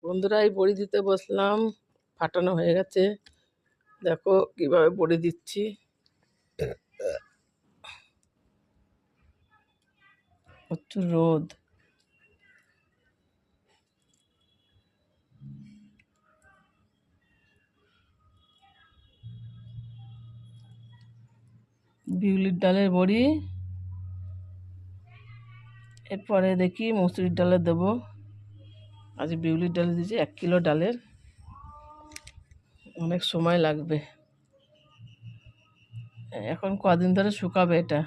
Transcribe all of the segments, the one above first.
বন্ধুরা, এই বড়ি দিতে বসলাম। ফাটানো হয়ে গেছে, দেখো কিভাবে বড়ি দিচ্ছি। প্রচুর রোদ। বিউলির ডালের বড়ি, এরপরে দেখি মসুরির ডালে দেবো। আজ বিউলির ডালে দিয়েছি 1 কিলো ডালের, অনেক সময় লাগবে। এখন কদিন ধরে শুকাবে, এটা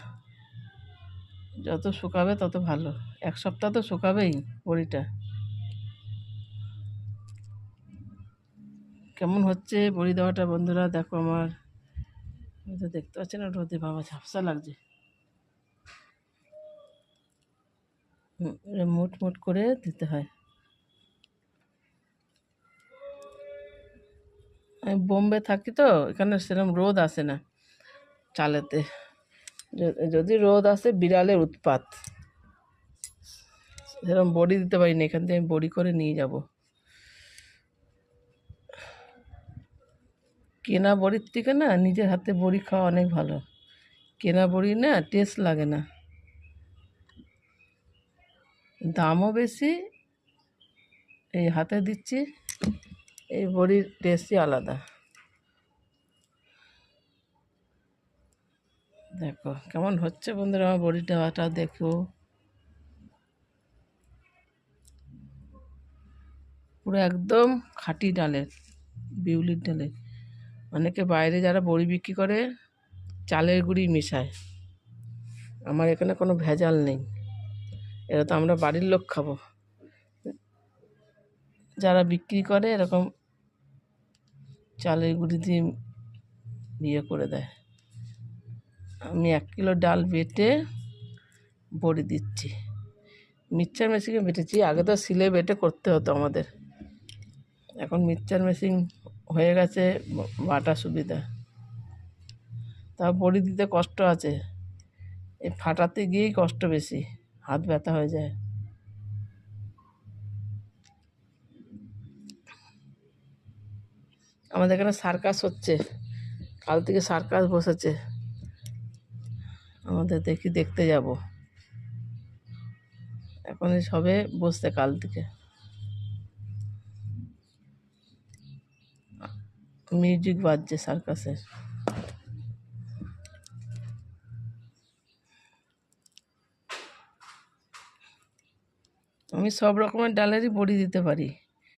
যত শুকাবে তত ভালো। 1 সপ্তাহ তো শুকাবেই বড়িটা। কেমন হচ্ছে বড়ি দেওয়াটা বন্ধুরা, দেখো আমার তো দেখতে পাচ্ছি না, রোদে বাবা ঝাপসা লাগছে। মুট মুট করে দিতে হয়। আমি বোম্বে থাকি তো, এখানে সেরকম রোদ আসে না চালেতে। যদি রোদ আসে বিড়ালের উৎপাত, সেরকম বড়ি দিতে পারি না। এখান থেকে আমি বড়ি করে নিয়ে যাব। কেনা বড়ির থেকে না নিজের হাতে বড়ি খাওয়া অনেক ভালো। কেনা বড়ি না টেস্ট লাগে না, দামও বেশি। এই হাতে দিচ্ছি, এই বড়ির টেস্টই আলাদা। দেখো কেমন হচ্ছে বন্ধুরা আমার বড়ি দেওয়াটা, দেখো পুরো একদম খাঁটি ডালের, বিউলির ডালের। অনেকে বাইরে যারা বড়ি বিক্রি করে চালের গুঁড়ি মেশায়, আমার এখানে কোনো ভেজাল নেই। এটা তো আমরা বাড়ির লোক খাবো। যারা বিক্রি করে এরকম চালের গুঁড়ি দিয়ে ইয়ে করে দেয়। আমি 1 কিলো ডাল বেটে বড়ি দিচ্ছি। মিক্সচার মেশিনে বেটেছি, আগে তো সিলে বেটে করতে হতো আমাদের। এখন মিক্সচার মেশিন হয়ে গেছে, বাটা সুবিধা। তা বড়ি দিতে কষ্ট আছে, এই ফাটাতে গিয়েই কষ্ট বেশি, হাত ব্যথা হয়ে যায়। আমাদের এখানে সার্কাস হচ্ছে, কাল থেকে সার্কাস বসেছে আমাদের, দেখতে যাব। এখন সবে বসছে কাল থেকে। মিউজিক বাজছে সার্কাসের। আমি সব রকমের ডালেরই বড়ি দিতে পারি।